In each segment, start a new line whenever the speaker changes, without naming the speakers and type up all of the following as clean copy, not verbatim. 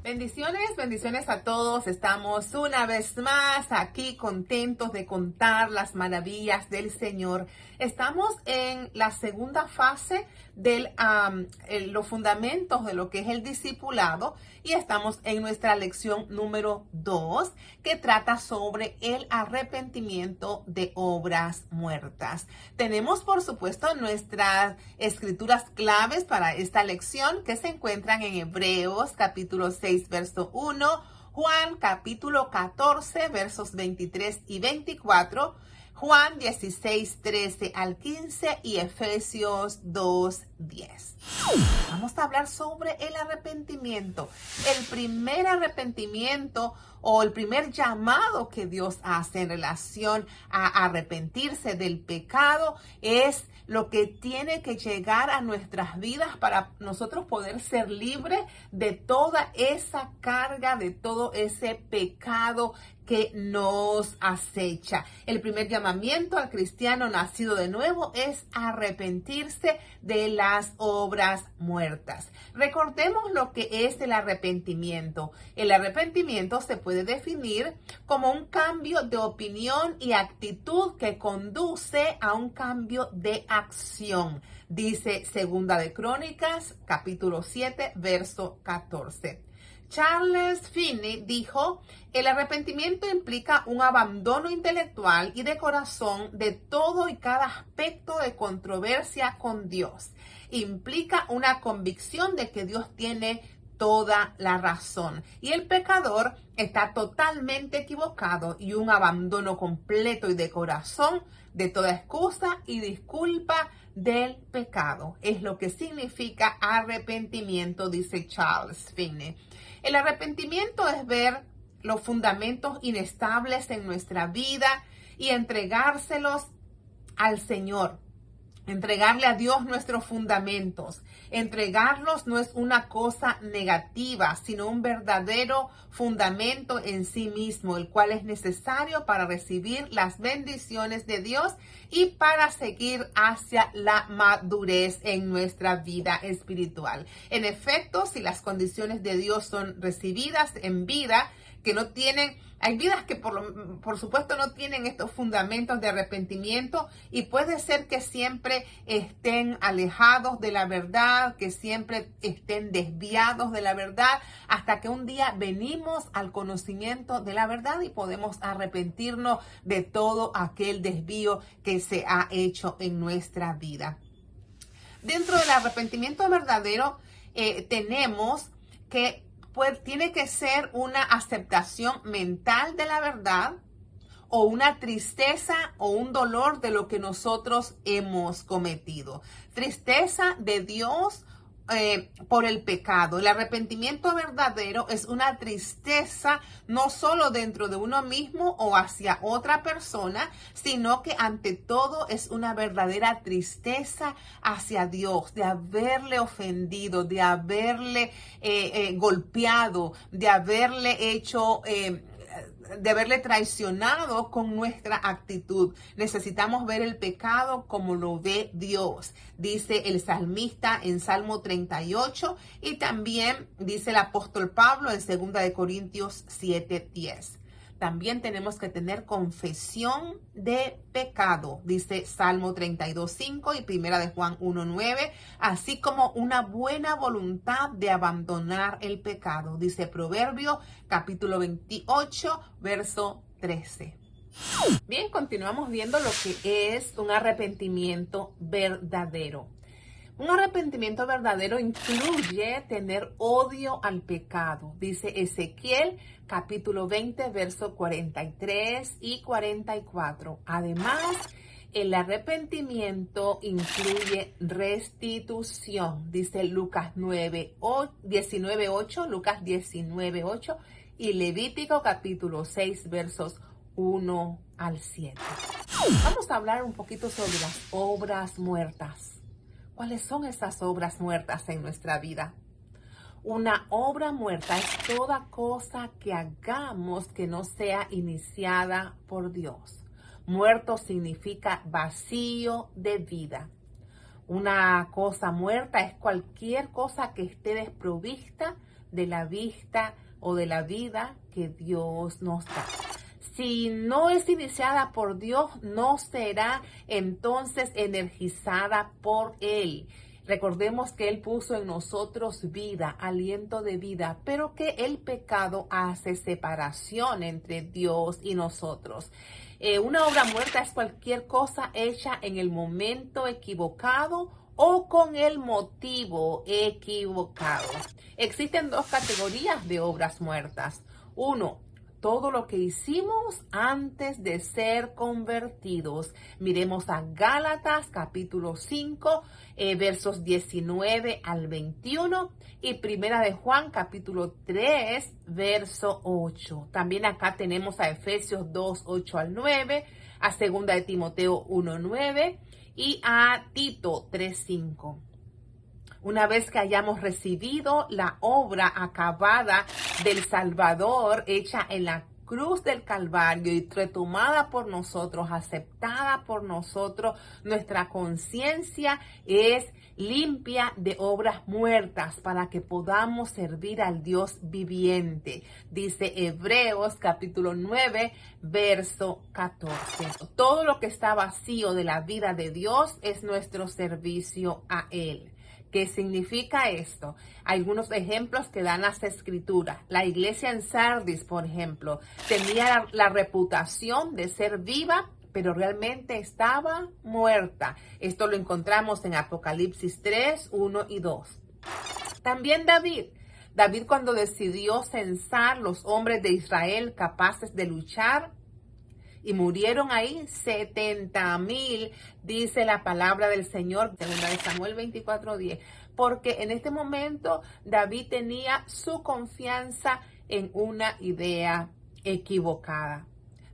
Bendiciones, bendiciones a todos. Estamos una vez más aquí contentos de contar las maravillas del Señor. Estamos en la segunda fase de los fundamentos de lo que es el discipulado y estamos en nuestra lección número 2 que trata sobre el arrepentimiento de obras muertas. Tenemos, por supuesto, nuestras escrituras claves para esta lección que se encuentran en Hebreos capítulo 6, verso 1, Juan capítulo 14, versos 23 y 24, Juan 16, 13 al 15 y Efesios 2, 10. Vamos a hablar sobre el arrepentimiento. El primer arrepentimiento o el primer llamado que Dios hace en relación a arrepentirse del pecado es lo que tiene que llegar a nuestras vidas para nosotros poder ser libres de toda esa carga, de todo ese pecado que nos acecha. El primer llamamiento al cristiano nacido de nuevo es arrepentirse de las obras muertas. Recordemos lo que es el arrepentimiento. El arrepentimiento se puede definir como un cambio de opinión y actitud que conduce a un cambio de acción. Dice Segunda de Crónicas, capítulo 7, verso 14. Charles Finney dijo, el arrepentimiento implica un abandono intelectual y de corazón de todo y cada aspecto de controversia con Dios. Implica una convicción de que Dios tiene toda la razón y el pecador está totalmente equivocado y un abandono completo y de corazón de toda excusa y disculpa del pecado. Es lo que significa arrepentimiento, dice Charles Finney. El arrepentimiento es ver los fundamentos inestables en nuestra vida y entregárselos al Señor. Entregarle a Dios nuestros fundamentos. Entregarlos no es una cosa negativa, sino un verdadero fundamento en sí mismo, el cual es necesario para recibir las bendiciones de Dios y para seguir hacia la madurez en nuestra vida espiritual. En efecto, si las condiciones de Dios son recibidas en vida, que no tienen, hay vidas que por supuesto no tienen estos fundamentos de arrepentimiento y puede ser que siempre estén alejados de la verdad, que siempre estén desviados de la verdad, hasta que un día venimos al conocimiento de la verdad y podemos arrepentirnos de todo aquel desvío que se ha hecho en nuestra vida. Dentro del arrepentimiento verdadero tenemos que tiene que ser una aceptación mental de la verdad o una tristeza o un dolor de lo que nosotros hemos cometido. Tristeza de Dios por el pecado. El arrepentimiento verdadero es una tristeza no solo dentro de uno mismo o hacia otra persona, sino que ante todo es una verdadera tristeza hacia Dios, de haberle ofendido, de haberle golpeado, de haberle hecho de haberle traicionado con nuestra actitud. Necesitamos ver el pecado como lo ve Dios, dice el salmista en Salmo 38 y también dice el apóstol Pablo en 2 de Corintios 7:10. También tenemos que tener confesión de pecado, dice Salmo 32:5 y 1 de Juan 1:9, así como una buena voluntad de abandonar el pecado, dice Proverbio capítulo 28, verso 13. Bien, continuamos viendo lo que es un arrepentimiento verdadero. Un arrepentimiento verdadero incluye tener odio al pecado, dice Ezequiel capítulo 20, verso 43 y 44. Además, el arrepentimiento incluye restitución, dice Lucas 19:8, Lucas 19:8 y Levítico capítulo 6, versos 1 al 7. Vamos a hablar un poquito sobre las obras muertas. ¿Cuáles son esas obras muertas en nuestra vida? Una obra muerta es toda cosa que hagamos que no sea iniciada por Dios. Muerto significa vacío de vida. Una cosa muerta es cualquier cosa que esté desprovista de la vista o de la vida que Dios nos da. Si no es iniciada por Dios, no será entonces energizada por Él. Recordemos que Él puso en nosotros vida, aliento de vida, pero que el pecado hace separación entre Dios y nosotros. Una obra muerta es cualquier cosa hecha en el momento equivocado o con el motivo equivocado. Existen dos categorías de obras muertas. Uno, todo lo que hicimos antes de ser convertidos. Miremos a Gálatas capítulo 5, versos 19 al 21 y Primera de Juan capítulo 3, verso 8. También acá tenemos a Efesios 2, 8 al 9, a Segunda de Timoteo 1, 9 y a Tito 3, 5. Una vez que hayamos recibido la obra acabada del Salvador hecha en la cruz del Calvario y retomada por nosotros, aceptada por nosotros, nuestra conciencia es limpia de obras muertas para que podamos servir al Dios viviente. Dice Hebreos capítulo 9, verso 14. Todo lo que está vacío de la vida de Dios es nuestro servicio a Él. ¿Qué significa esto? Algunos ejemplos que dan las escrituras. La iglesia en Sardis, por ejemplo, tenía la reputación de ser viva, pero realmente estaba muerta. Esto lo encontramos en Apocalipsis 3, 1 y 2. También David cuando decidió censar los hombres de Israel capaces de luchar, y murieron ahí 70,000, dice la palabra del Señor, segunda de Samuel 24:10, porque en este momento David tenía su confianza en una idea equivocada.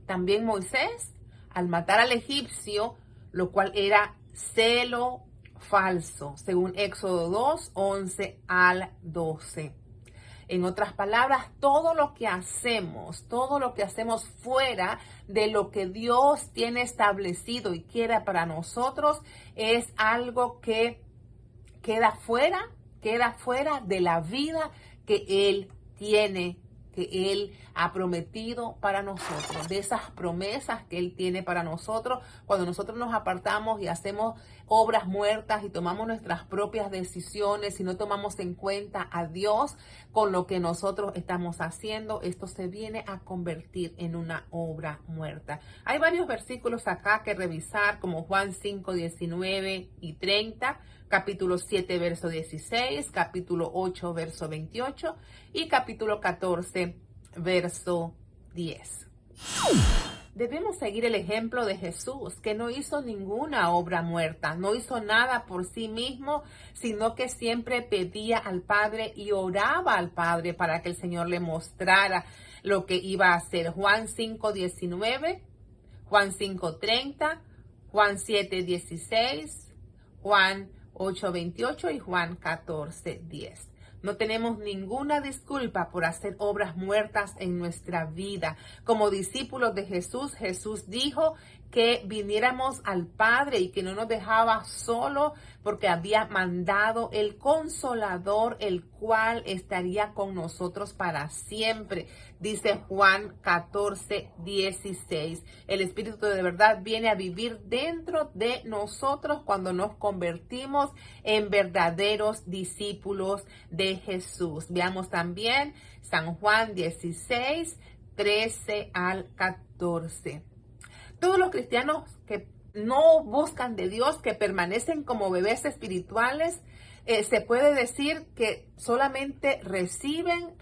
También Moisés, al matar al egipcio, lo cual era celo falso, según Éxodo 2, 11 al 12. En otras palabras, todo lo que hacemos fuera de lo que Dios tiene establecido y quiere para nosotros es algo que queda fuera de la vida que Él tiene, que Él ha prometido para nosotros, de esas promesas que Él tiene para nosotros. Cuando nosotros nos apartamos y hacemos obras muertas y tomamos nuestras propias decisiones y no tomamos en cuenta a Dios con lo que nosotros estamos haciendo, esto se viene a convertir en una obra muerta. Hay varios versículos acá que revisar, como Juan 5, 19 y 30, capítulo 7, verso 16, capítulo 8, verso 28 y capítulo 14, verso 10. Debemos seguir el ejemplo de Jesús, que no hizo ninguna obra muerta, no hizo nada por sí mismo, sino que siempre pedía al Padre y oraba al Padre para que el Señor le mostrara lo que iba a hacer. Juan 5, 19, Juan 5, 30, Juan 7, 16, Juan 8, 28 y Juan 14, 10. No tenemos ninguna disculpa por hacer obras muertas en nuestra vida. Como discípulos de Jesús, Jesús dijo que viniéramos al Padre y que no nos dejaba solo porque había mandado el Consolador, el cual estaría con nosotros para siempre. Dice Juan 14, 16. El Espíritu de verdad viene a vivir dentro de nosotros cuando nos convertimos en verdaderos discípulos de Jesús. Veamos también San Juan 16, 13 al 14. Todos los cristianos que no buscan de Dios, que permanecen como bebés espirituales, se puede decir que solamente reciben,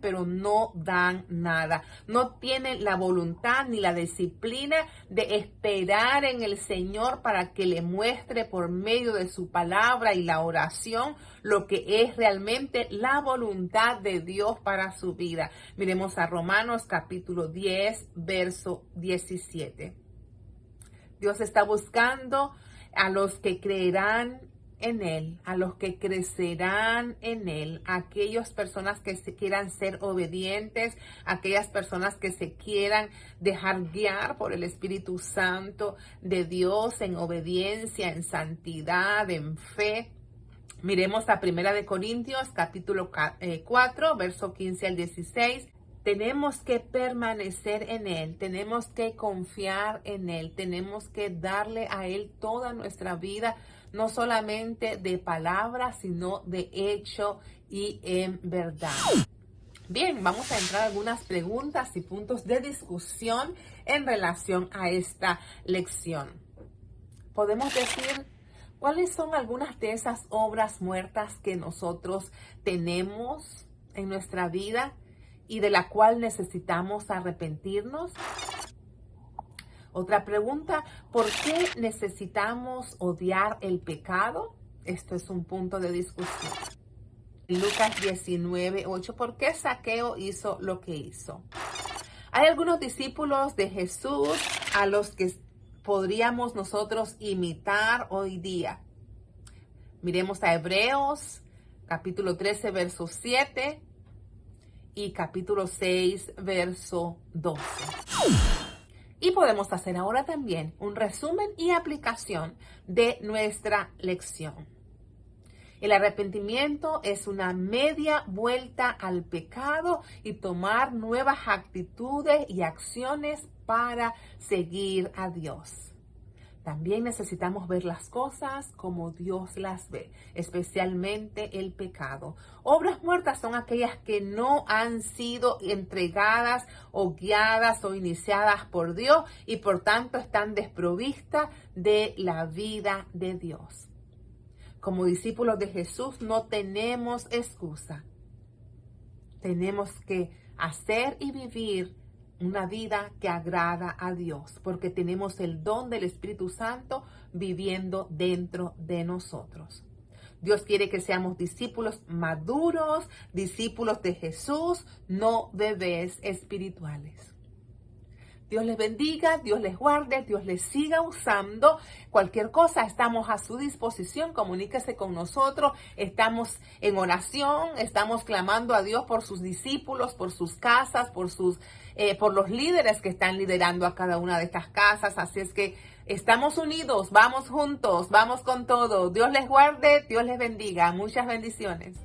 pero no dan nada. No tienen la voluntad ni la disciplina de esperar en el Señor para que le muestre por medio de su palabra y la oración lo que es realmente la voluntad de Dios para su vida. Miremos a Romanos capítulo 10, verso 17. Dios está buscando a los que creerán en Él, a los que crecerán en Él, a aquellas personas que se quieran ser obedientes, a aquellas personas que se quieran dejar guiar por el Espíritu Santo de Dios en obediencia, en santidad, en fe. Miremos a Primera de Corintios, capítulo 4, verso 15 al 16. Tenemos que permanecer en Él, tenemos que confiar en Él, tenemos que darle a Él toda nuestra vida, no solamente de palabras, sino de hecho y en verdad. Bien, vamos a entrar a algunas preguntas y puntos de discusión en relación a esta lección. Podemos decir, ¿cuáles son algunas de esas obras muertas que nosotros tenemos en nuestra vida y de la cual necesitamos arrepentirnos? Otra pregunta, ¿por qué necesitamos odiar el pecado? Esto es un punto de discusión. Lucas 19:8, ¿por qué Zaqueo hizo lo que hizo? Hay algunos discípulos de Jesús a los que podríamos nosotros imitar hoy día. Miremos a Hebreos, capítulo 13, verso 7 y capítulo 6, verso 12. Y podemos hacer ahora también un resumen y aplicación de nuestra lección. El arrepentimiento es una media vuelta al pecado y tomar nuevas actitudes y acciones para seguir a Dios. También necesitamos ver las cosas como Dios las ve, especialmente el pecado. Obras muertas son aquellas que no han sido entregadas o guiadas o iniciadas por Dios y por tanto están desprovistas de la vida de Dios. Como discípulos de Jesús no tenemos excusa. Tenemos que hacer y vivir una vida que agrada a Dios, porque tenemos el don del Espíritu Santo viviendo dentro de nosotros. Dios quiere que seamos discípulos maduros, discípulos de Jesús, no bebés espirituales. Dios les bendiga, Dios les guarde, Dios les siga usando. Cualquier cosa, estamos a su disposición. Comuníquese con nosotros. Estamos en oración, estamos clamando a Dios por sus discípulos, por sus casas, por los líderes que están liderando a cada una de estas casas. Así es que estamos unidos, vamos juntos, vamos con todo. Dios les guarde, Dios les bendiga. Muchas bendiciones.